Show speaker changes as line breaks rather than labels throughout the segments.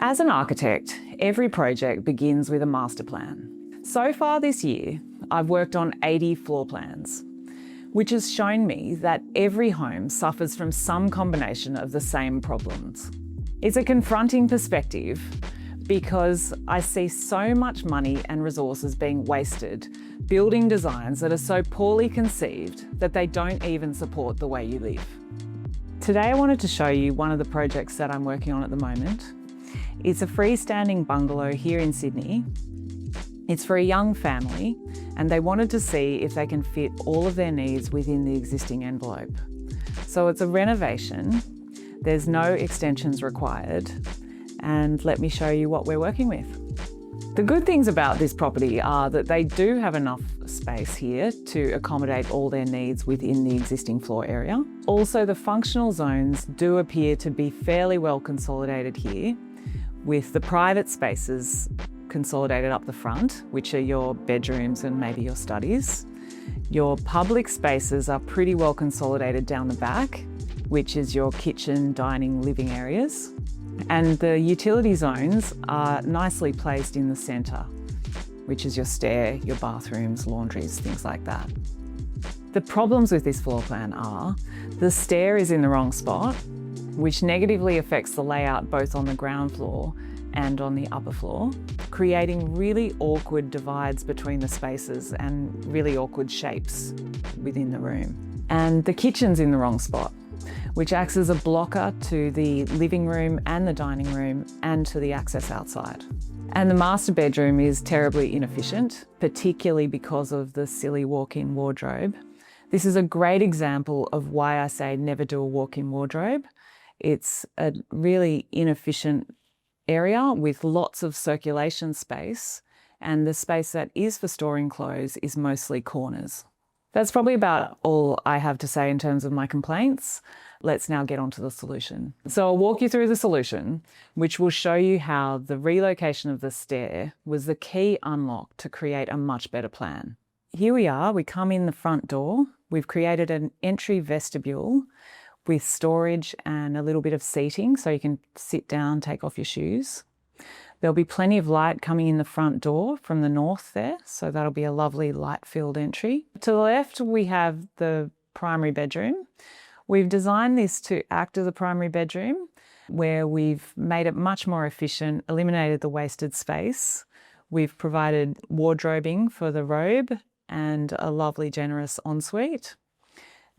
As an architect, every project begins with a master plan. So far this year, I've worked on 80 floor plans, which has shown me that every home suffers from some combination of the same problems. It's a confronting perspective because I see so much money and resources being wasted building designs that are so poorly conceived that they don't even support the way you live. Today I wanted to show you one of the projects that I'm working on at the moment. It's a freestanding bungalow here in Sydney. It's for a young family and they wanted to see if they can fit all of their needs within the existing envelope. So it's a renovation, there's no extensions required, and let me show you what we're working with. The good things about this property are that they do have enough space here to accommodate all their needs within the existing floor area. Also, the functional zones do appear to be fairly well consolidated here, with the private spaces consolidated up the front, which are your bedrooms and maybe your studies. Your public spaces are pretty well consolidated down the back, which is your kitchen, dining, living areas. And the utility zones are nicely placed in the centre, which is your stair, your bathrooms, laundries, things like that. The problems with this floor plan are the stair is in the wrong spot, which negatively affects the layout both on the ground floor and on the upper floor, creating really awkward divides between the spaces and really awkward shapes within the room. And the kitchen's in the wrong spot, which acts as a blocker to the living room and the dining room and to the access outside. And the master bedroom is terribly inefficient, particularly because of the silly walk-in wardrobe. This is a great example of why I say never do a walk-in wardrobe. It's a really inefficient area with lots of circulation space, and the space that is for storing clothes is mostly corners. That's probably about all I have to say in terms of my complaints. Let's now get on to the solution. So I'll walk you through the solution, which will show you how the relocation of the stair was the key unlock to create a much better plan. Here we are, we come in the front door. We've created an entry vestibule with storage and a little bit of seating so you can sit down, take off your shoes. There'll be plenty of light coming in the front door from the north there, so that'll be a lovely light-filled entry. To the left, we have the primary bedroom. We've designed this to act as a primary bedroom, where we've made it much more efficient, eliminated the wasted space. We've provided wardrobing for the robe and a lovely, generous ensuite.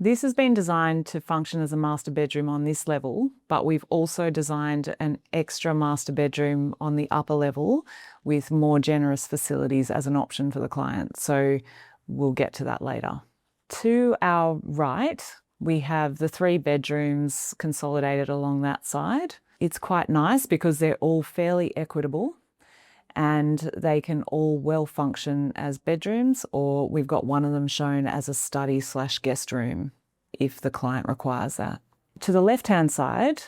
This has been designed to function as a master bedroom on this level, but we've also designed an extra master bedroom on the upper level with more generous facilities as an option for the client. So we'll get to that later. To our right, we have the 3 bedrooms consolidated along that side. It's quite nice because they're all fairly equitable and they can all well function as bedrooms, or we've got one of them shown as a study/guest room if the client requires that. To the left-hand side,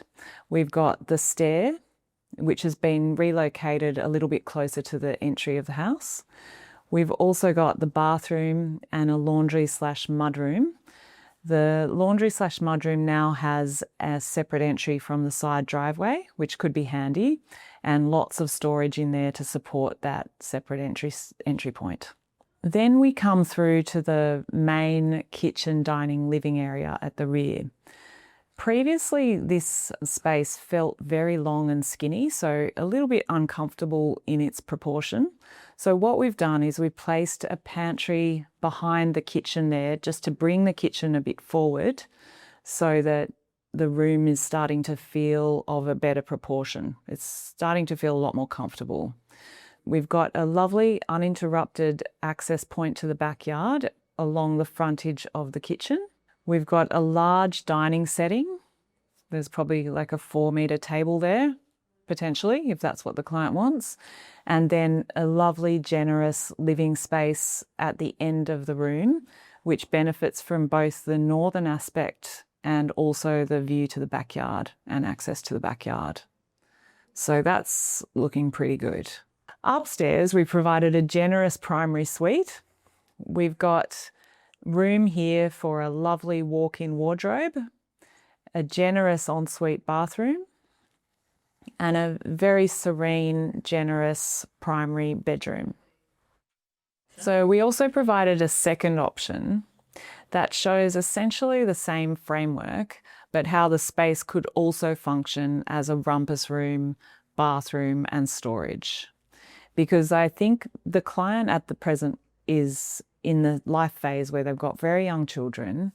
we've got the stair, which has been relocated a little bit closer to the entry of the house. We've also got the bathroom and a laundry/mudroom. The laundry/mudroom now has a separate entry from the side driveway, which could be handy, and lots of storage in there to support that separate entry point. Then we come through to the main kitchen, dining, living area at the rear. Previously, this space felt very long and skinny, so a little bit uncomfortable in its proportion. So what we've done is we've placed a pantry behind the kitchen there just to bring the kitchen a bit forward so that the room is starting to feel of a better proportion. It's starting to feel a lot more comfortable. We've got a lovely uninterrupted access point to the backyard along the frontage of the kitchen. We've got a large dining setting. There's probably like a 4-metre table there, potentially, if that's what the client wants. And then a lovely, generous living space at the end of the room, which benefits from both the northern aspect and also the view to the backyard and access to the backyard. So that's looking pretty good. Upstairs, we provided a generous primary suite. We've got room here for a lovely walk-in wardrobe, a generous ensuite bathroom, and a very serene, generous primary bedroom. So we also provided a second option that shows essentially the same framework, but how the space could also function as a rumpus room, bathroom, and storage. Because I think the client at the present is in the life phase where they've got very young children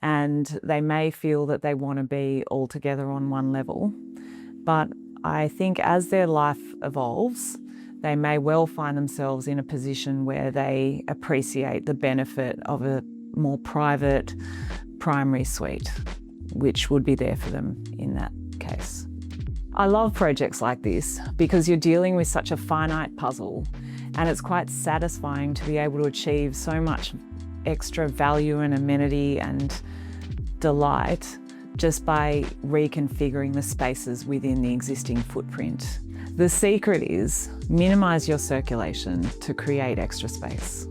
and they may feel that they want to be all together on one level. But I think as their life evolves, they may well find themselves in a position where they appreciate the benefit of a more private primary suite, which would be there for them in that case. I love projects like this because you're dealing with such a finite puzzle, and it's quite satisfying to be able to achieve so much extra value and amenity and delight just by reconfiguring the spaces within the existing footprint. The secret is minimise your circulation to create extra space.